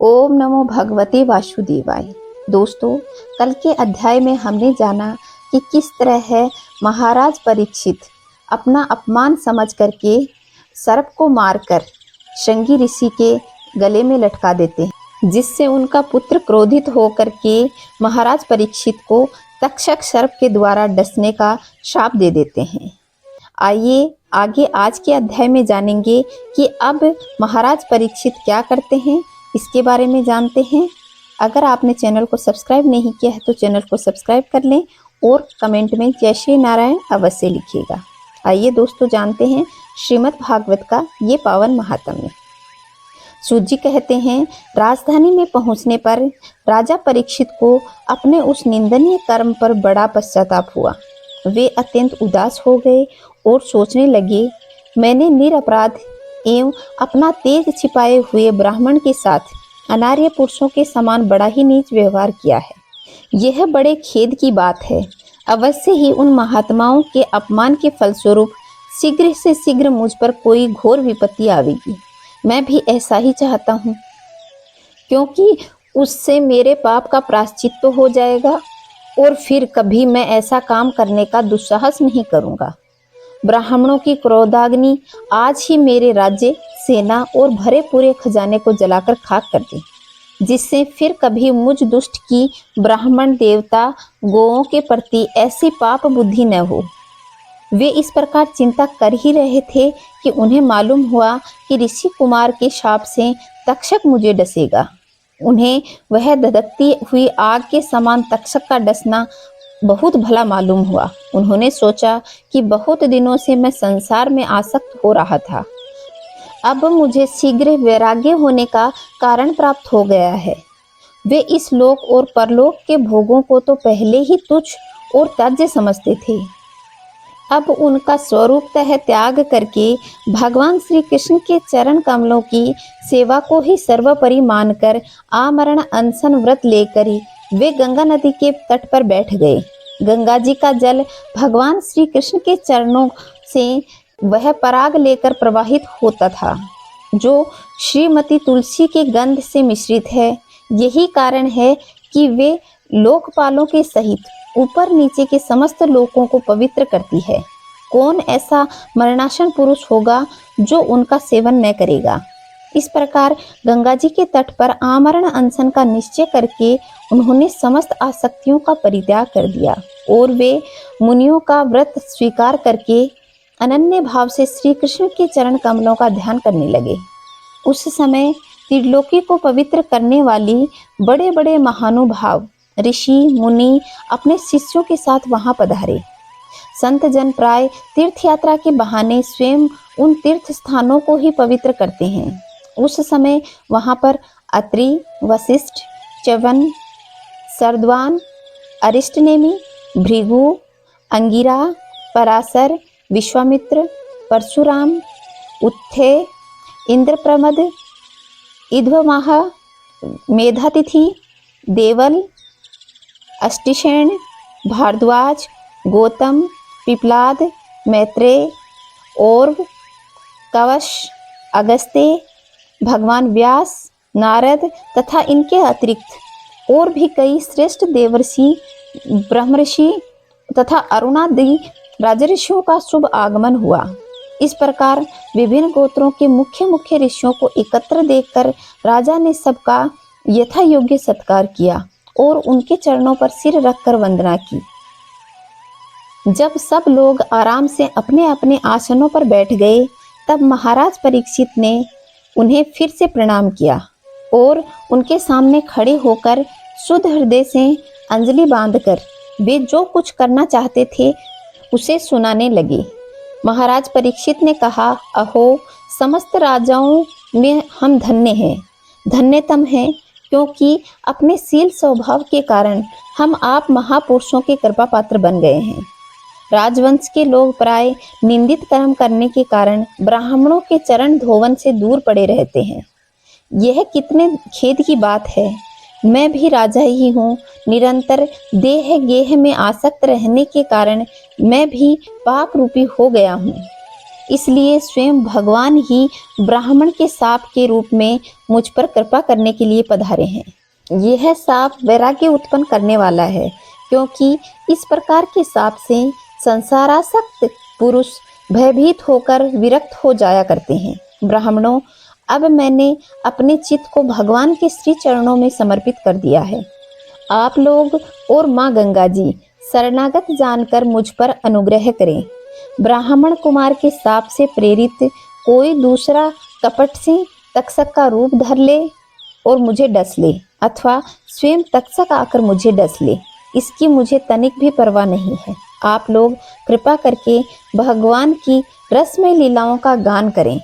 ओम नमो भगवते वासुदेवाय। दोस्तों, कल के अध्याय में हमने जाना कि किस तरह है महाराज परीक्षित अपना अपमान समझ करके सर्प को मारकर श्रृंगी ऋषि के गले में लटका देते हैं, जिससे उनका पुत्र क्रोधित होकर के महाराज परीक्षित को तक्षक सर्प के द्वारा डसने का शाप दे देते हैं। आइए आगे आज के अध्याय में जानेंगे कि अब महाराज परीक्षित क्या करते हैं, इसके बारे में जानते हैं। अगर आपने चैनल को सब्सक्राइब नहीं किया है तो चैनल को सब्सक्राइब कर लें और कमेंट में जय श्री नारायण अवश्य लिखिएगा। आइए दोस्तों जानते हैं श्रीमद् भागवत का ये पावन महात्म्य। सूत जी कहते हैं, राजधानी में पहुंचने पर राजा परीक्षित को अपने उस निंदनीय कर्म पर बड़ा पश्चाताप हुआ। वे अत्यंत उदास हो गए और सोचने लगे, मैंने निरपराध एवं अपना तेज छिपाए हुए ब्राह्मण के साथ अनार्य पुरुषों के समान बड़ा ही नीच व्यवहार किया है। यह बड़े खेद की बात है। अवश्य ही उन महात्माओं के अपमान के फलस्वरूप शीघ्र से शीघ्र मुझ पर कोई घोर विपत्ति आवेगी। मैं भी ऐसा ही चाहता हूँ, क्योंकि उससे मेरे पाप का प्रायश्चित तो हो जाएगा और फिर कभी मैं ऐसा काम करने का दुस्साहस नहीं करूँगा। ब्राह्मणों की क्रोधाग्नि आज ही मेरे राज्य, सेना और भरे पूरे खजाने को जलाकर खाक कर दे, जिससे फिर कभी मुझ दुष्ट की ब्राह्मण देवता गौओं के प्रति ऐसी पाप बुद्धि न हो। वे इस प्रकार चिंता कर ही रहे थे कि उन्हें मालूम हुआ कि ऋषि कुमार के शाप से तक्षक मुझे डसेगा। उन्हें वह धधकती हुई आग के समान तक्षक का डसना बहुत भला मालूम हुआ। उन्होंने सोचा कि बहुत दिनों से मैं संसार में आसक्त हो रहा था, अब मुझे शीघ्र वैराग्य होने का कारण प्राप्त हो गया है। वे इस लोक और परलोक के भोगों को तो पहले ही तुच्छ और त्याज्य समझते थे। अब उनका स्वरूपतः त्याग करके भगवान श्री कृष्ण के चरण कमलों की सेवा को ही सर्वोपरि मानकर आमरण अनशन व्रत लेकर वे गंगा नदी के तट पर बैठ गए। गंगा जी का जल भगवान श्री कृष्ण के चरणों से वह पराग लेकर प्रवाहित होता था, जो श्रीमती तुलसी के गंध से मिश्रित है। यही कारण है कि वे लोकपालों के सहित ऊपर नीचे के समस्त लोकों को पवित्र करती है। कौन ऐसा मरणासन पुरुष होगा जो उनका सेवन न करेगा। इस प्रकार गंगा जी के तट पर आमरण अनशन का निश्चय करके उन्होंने समस्त आसक्तियों का परित्याग कर दिया और वे मुनियों का व्रत स्वीकार करके अनन्य भाव से श्री कृष्ण के चरण कमलों का ध्यान करने लगे। उस समय त्रिलोकी को पवित्र करने वाली बड़े बड़े महानुभाव ऋषि मुनि अपने शिष्यों के साथ वहां पधारे। संत जन प्राय तीर्थ यात्रा के बहाने स्वयं उन तीर्थ स्थानों को ही पवित्र करते हैं। उस समय वहां पर अत्रि, वशिष्ठ, च्यवन, सरद्वान, अरिष्टनेमि, भृगु, अंगिरा, पराशर, विश्वामित्र, परशुराम, उत्थे, इंद्रप्रमद, इध्वमाह, मेधातिथि, देवल, अष्टिशेन, भारद्वाज, गौतम, पिपलाद, मैत्रेय, और्व, कवश, अगस्त्य, भगवान व्यास, नारद तथा इनके अतिरिक्त और भी कई श्रेष्ठ देवर्षि, ब्रह्मर्षि तथा अरुणादि राजर्षियों का शुभ आगमन हुआ। इस प्रकार विभिन्न गोत्रों के मुख्य मुख्य ऋषियों को एकत्र देखकर राजा ने सबका यथा योग्य सत्कार किया और उनके चरणों पर सिर रखकर वंदना की। जब सब लोग आराम से अपने अपने आसनों पर बैठ गए, तब महाराज परीक्षित ने उन्हें फिर से प्रणाम किया और उनके सामने खड़े होकर शुद्ध हृदय से अंजलि बांधकर वे जो कुछ करना चाहते थे उसे सुनाने लगे। महाराज परीक्षित ने कहा, अहो, समस्त राजाओं में हम धन्य हैं, धन्यतम हैं, क्योंकि अपने शील स्वभाव के कारण हम आप महापुरुषों के कृपा पात्र बन गए हैं। राजवंश के लोग प्राय निंदित कर्म करने के कारण ब्राह्मणों के चरण धोवन से दूर पड़े रहते हैं। यह कितने खेद की बात है। मैं भी राजा ही हूँ। निरंतर देह गेह में आसक्त रहने के कारण मैं भी पाप रूपी हो गया हूँ। इसलिए स्वयं भगवान ही ब्राह्मण के साप के रूप में मुझ पर कृपा करने के लिए पधारे हैं। यह साप वैराग्य उत्पन्न करने वाला है, क्योंकि इस प्रकार के साप से संसारासक्त पुरुष भयभीत होकर विरक्त हो जाया करते हैं। ब्राह्मणों, अब मैंने अपने चित्त को भगवान के श्री चरणों में समर्पित कर दिया है। आप लोग और माँ गंगा जी शरणागत जानकर मुझ पर अनुग्रह करें। ब्राह्मण कुमार के साप से प्रेरित कोई दूसरा कपट से तक्षक का रूप धर ले और मुझे डस ले, अथवा स्वयं तक्षक आकर मुझे डस ले, इसकी मुझे तनिक भी परवाह नहीं है। आप लोग कृपा करके भगवान की रसमय लीलाओं का गान करें।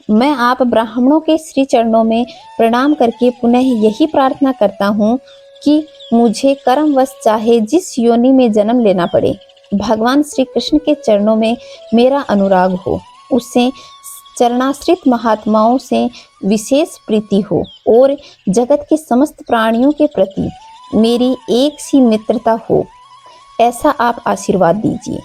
मैं आप ब्राह्मणों के श्री चरणों में प्रणाम करके पुनः यही प्रार्थना करता हूँ कि मुझे कर्मवश चाहे जिस योनि में जन्म लेना पड़े, भगवान श्री कृष्ण के चरणों में मेरा अनुराग हो, उससे चरणाश्रित महात्माओं से विशेष प्रीति हो और जगत के समस्त प्राणियों के प्रति मेरी एक सी मित्रता हो, ऐसा आप आशीर्वाद दीजिए।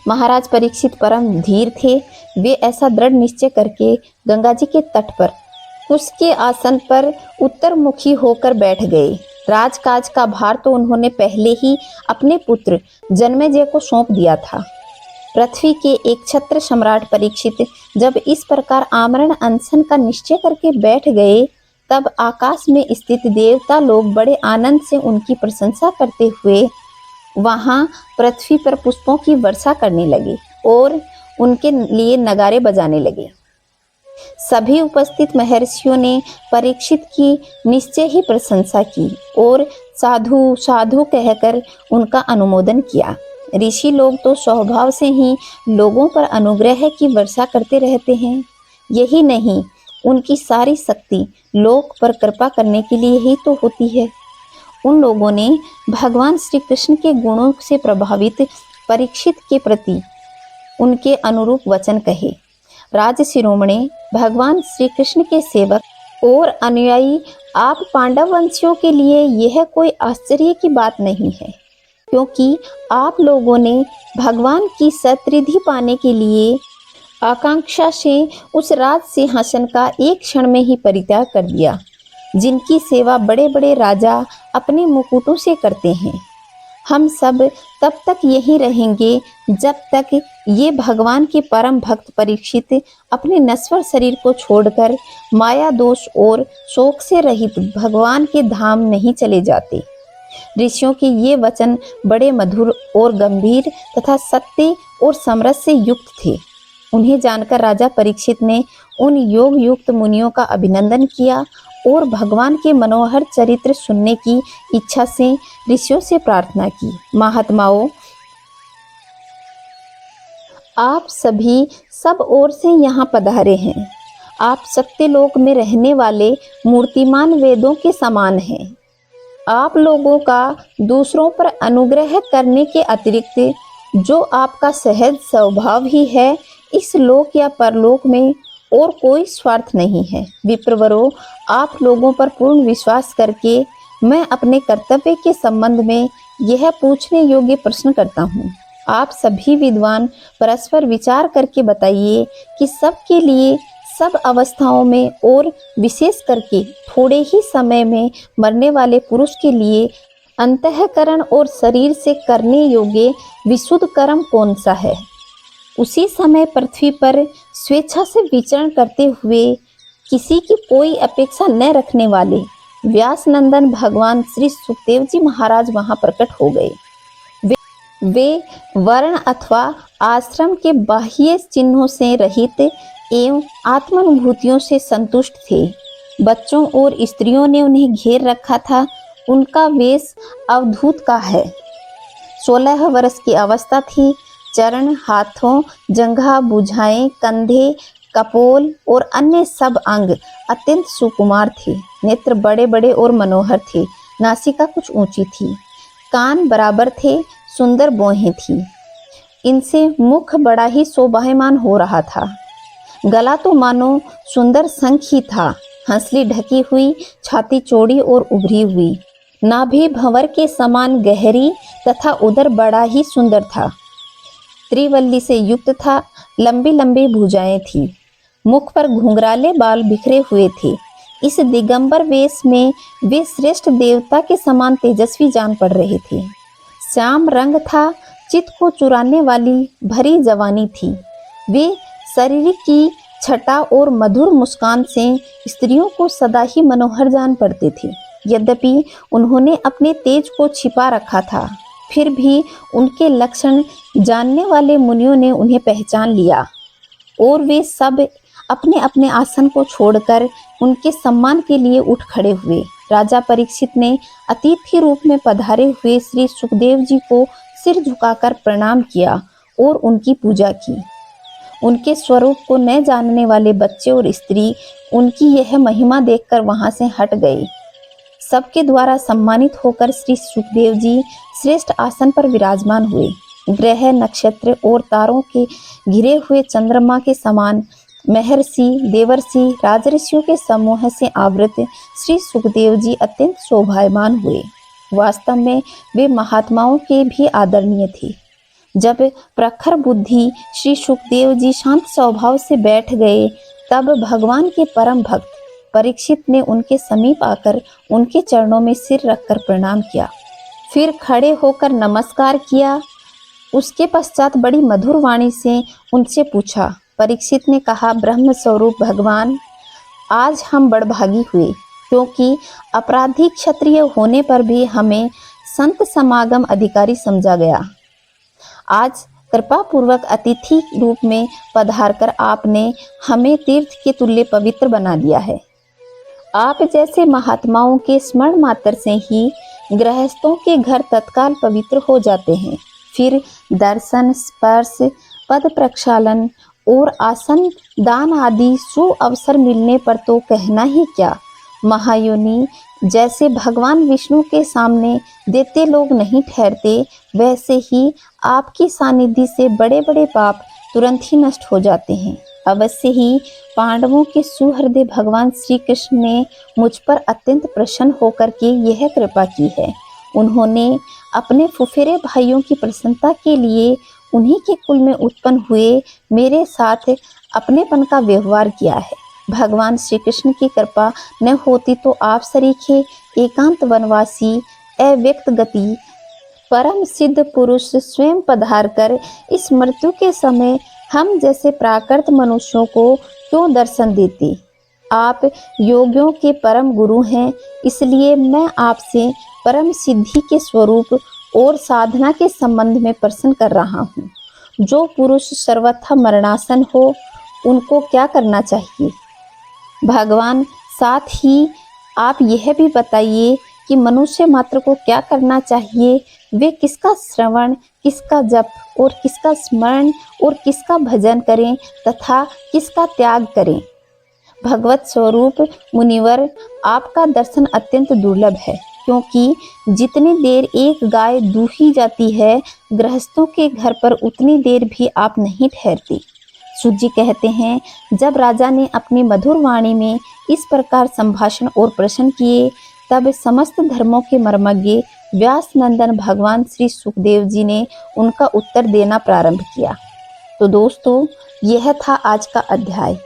महाराज परीक्षित परम धीर थे। वे ऐसा दृढ़ निश्चय करके गंगा जी के तट पर उसके आसन पर उत्तरमुखी होकर बैठ गए। राजकाज का भार तो उन्होंने पहले ही अपने पुत्र जन्मेजय को सौंप दिया था। पृथ्वी के एक छत्र सम्राट परीक्षित जब इस प्रकार आमरण अनशन का निश्चय करके बैठ गए, तब आकाश में स्थित देवता लोग बड़े आनंद से उनकी प्रशंसा करते हुए वहां पृथ्वी पर पुष्पों की वर्षा करने लगे और उनके लिए नगारे बजाने लगे। सभी उपस्थित महर्षियों ने परीक्षित की निश्चय ही प्रशंसा की और साधु साधु कहकर उनका अनुमोदन किया। ऋषि लोग तो स्वभाव से ही लोगों पर अनुग्रह की वर्षा करते रहते हैं। यही नहीं, उनकी सारी शक्ति लोक पर कृपा करने के लिए ही तो होती है। उन लोगों ने भगवान श्री कृष्ण के गुणों से प्रभावित परीक्षित के प्रति उनके अनुरूप वचन कहे। राज शिरोमणि, भगवान श्री कृष्ण के सेवक और अनुयायी आप पांडव वंशियों के लिए यह कोई आश्चर्य की बात नहीं है, क्योंकि आप लोगों ने भगवान की सत्रिधि पाने के लिए आकांक्षा से उस राज सिंहासन का एक क्षण में ही परित्याग कर दिया, जिनकी सेवा बड़े बड़े राजा अपने मुकुटों से करते हैं। हम सब तब तक यहीं रहेंगे जब तक ये भगवान के परम भक्त परीक्षित अपने नश्वर शरीर को छोड़कर माया दोष और शोक से रहित भगवान के धाम नहीं चले जाते। ऋषियों के ये वचन बड़े मधुर और गंभीर तथा सत्य और समरस से युक्त थे। उन्हें जानकर राजा परीक्षित ने उन योग युक्त मुनियों का अभिनंदन किया और भगवान के मनोहर चरित्र सुनने की इच्छा से ऋषियों से प्रार्थना की। महात्माओं, आप सभी सब ओर से यहाँ पधारे हैं। आप सत्यलोक में रहने वाले मूर्तिमान वेदों के समान हैं। आप लोगों का दूसरों पर अनुग्रह करने के अतिरिक्त जो आपका सहज स्वभाव ही है, इस लोक या परलोक में और कोई स्वार्थ नहीं है। विप्रवरों, आप लोगों पर पूर्ण विश्वास करके मैं अपने कर्तव्य के संबंध में यह पूछने योग्य प्रश्न करता हूँ। आप सभी विद्वान परस्पर विचार करके बताइए कि सबके लिए सब अवस्थाओं में और विशेष करके थोड़े ही समय में मरने वाले पुरुष के लिए अंतःकरण और शरीर से करने योग्य विशुद्ध कर्म कौन सा है। उसी समय पृथ्वी पर स्वेच्छा से विचरण करते हुए किसी की कोई अपेक्षा न रखने वाले व्यास नंदन भगवान श्री सुखदेव जी महाराज वहां प्रकट हो गए। वे वर्ण अथवा आश्रम के बाह्य चिन्हों से रहित एवं आत्मानुभूतियों से संतुष्ट थे। बच्चों और स्त्रियों ने उन्हें घेर रखा था। उनका वेश अवधूत का है। 16 वर्ष की अवस्था थी। चरण, हाथों, जंघा, भुजाएं, कंधे, कपोल और अन्य सब अंग अत्यंत सुकुमार थे। नेत्र बड़े बड़े और मनोहर थे। नासिका कुछ ऊंची थी। कान बराबर थे। सुंदर भौहें थी। इनसे मुख बड़ा ही शोभायमान हो रहा था। गला तो मानो सुंदर शंख ही था। हंसली ढकी हुई, छाती चौड़ी और उभरी हुई, नाभि भंवर के समान गहरी तथा उदर बड़ा ही सुंदर था। त्रिवल्ली से युक्त था, लंबी लंबी भुजाएं थी, मुख पर घुंघराले बाल बिखरे हुए थे। इस दिगंबर वेश में वे श्रेष्ठ देवता के समान तेजस्वी जान पड़ रहे थे। श्याम रंग था, चित्त को चुराने वाली भरी जवानी थी। वे शरीर की छटा और मधुर मुस्कान से स्त्रियों को सदा ही मनोहर जान पड़ते थे। यद्यपि उन्होंने अपने तेज को छिपा रखा था, फिर भी उनके लक्षण जानने वाले मुनियों ने उन्हें पहचान लिया और वे सब अपने अपने आसन को छोड़कर उनके सम्मान के लिए उठ खड़े हुए। राजा परीक्षित ने अतिथि रूप में पधारे हुए श्री सुखदेव जी को सिर झुकाकर प्रणाम किया और उनकी पूजा की। उनके स्वरूप को न जानने वाले बच्चे और स्त्री उनकी यह महिमा देखकर वहां से हट गए। सबके द्वारा सम्मानित होकर श्री सुखदेव जी श्रेष्ठ आसन पर विराजमान हुए। ग्रह, नक्षत्र और तारों के घिरे हुए चंद्रमा के समान महर्षि, देवर्षि, राजर्षियों के समूह से आवृत श्री सुखदेव जी अत्यंत शोभायमान हुए। वास्तव में वे महात्माओं के भी आदरणीय थे। जब प्रखर बुद्धि श्री सुखदेव जी शांत स्वभाव से बैठ गए, तब भगवान के परम भक्त परीक्षित ने उनके समीप आकर उनके चरणों में सिर रखकर प्रणाम किया, फिर खड़े होकर नमस्कार किया। उसके पश्चात बड़ी मधुर वाणी से उनसे पूछा। परीक्षित ने कहा, ब्रह्म स्वरूप भगवान, आज हम बड़भागी हुए, क्योंकि अपराधी क्षत्रिय होने पर भी हमें संत समागम अधिकारी समझा गया। आज कृपा पूर्वक अतिथि रूप में पधारकर आपने हमें तीर्थ के तुल्य पवित्र बना दिया है। आप जैसे महात्माओं के स्मरण मात्र से ही गृहस्थों के घर तत्काल पवित्र हो जाते हैं। फिर दर्शन, स्पर्श, पद प्रक्षालन और आसन दान आदि शुभ अवसर मिलने पर तो कहना ही क्या। महायोनि जैसे भगवान विष्णु के सामने देते लोग नहीं ठहरते, वैसे ही आपकी सानिध्य से बड़े बड़े पाप तुरंत ही नष्ट हो जाते हैं। अवश्य ही पांडवों के सुहृदय भगवान श्री कृष्ण ने मुझ पर अत्यंत प्रसन्न होकर के यह कृपा की है। उन्होंने अपने फुफेरे भाइयों की प्रसन्नता के लिए उन्हीं के कुल में उत्पन्न हुए मेरे साथ अपनेपन का व्यवहार किया है। भगवान श्री कृष्ण की कृपा न होती तो आप सरीखे एकांत वनवासी अव्यक्त गति परम सिद्ध पुरुष स्वयं पधार कर इस मृत्यु के समय हम जैसे प्राकृत मनुष्यों को क्यों दर्शन देते। आप योगियों के परम गुरु हैं, इसलिए मैं आपसे परम सिद्धि के स्वरूप और साधना के संबंध में प्रश्न कर रहा हूँ। जो पुरुष सर्वथा मरणासन हो, उनको क्या करना चाहिए? भगवान, साथ ही आप यह भी बताइए कि मनुष्य मात्र को क्या करना चाहिए। वे किसका श्रवण, किसका जप और किसका स्मरण और किसका भजन करें तथा किसका त्याग करें। भगवत स्वरूप मुनिवर, आपका दर्शन अत्यंत दुर्लभ है, क्योंकि जितनी देर एक गाय दूही जाती है, गृहस्थों के घर पर उतनी देर भी आप नहीं ठहरते। सूत जी कहते हैं, जब राजा ने अपनी मधुर वाणी में इस प्रकार संभाषण और प्रश्न किए, तब समस्त धर्मों के मर्मज्ञ व्यास नंदन भगवान श्री सुखदेव जी ने उनका उत्तर देना प्रारंभ किया। तो दोस्तों, यह था आज का अध्याय।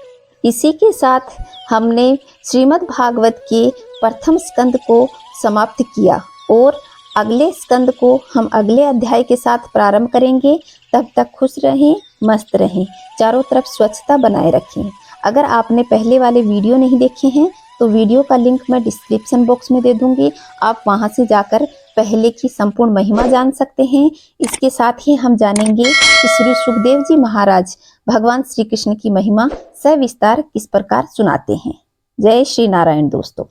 इसी के साथ हमने श्रीमद् भागवत के प्रथम स्कंद को समाप्त किया और अगले स्कंद को हम अगले अध्याय के साथ प्रारंभ करेंगे। तब तक खुश रहें, मस्त रहें, चारों तरफ स्वच्छता बनाए रखें। अगर आपने पहले वाले वीडियो नहीं देखे हैं तो वीडियो का लिंक मैं डिस्क्रिप्शन बॉक्स में दे दूंगी, आप वहां से जाकर पहले की संपूर्ण महिमा जान सकते हैं। इसके साथ ही हम जानेंगे कि श्री सुखदेव जी महाराज भगवान श्री कृष्ण की महिमा सविस्तार किस प्रकार सुनाते हैं। जय श्री नारायण दोस्तों।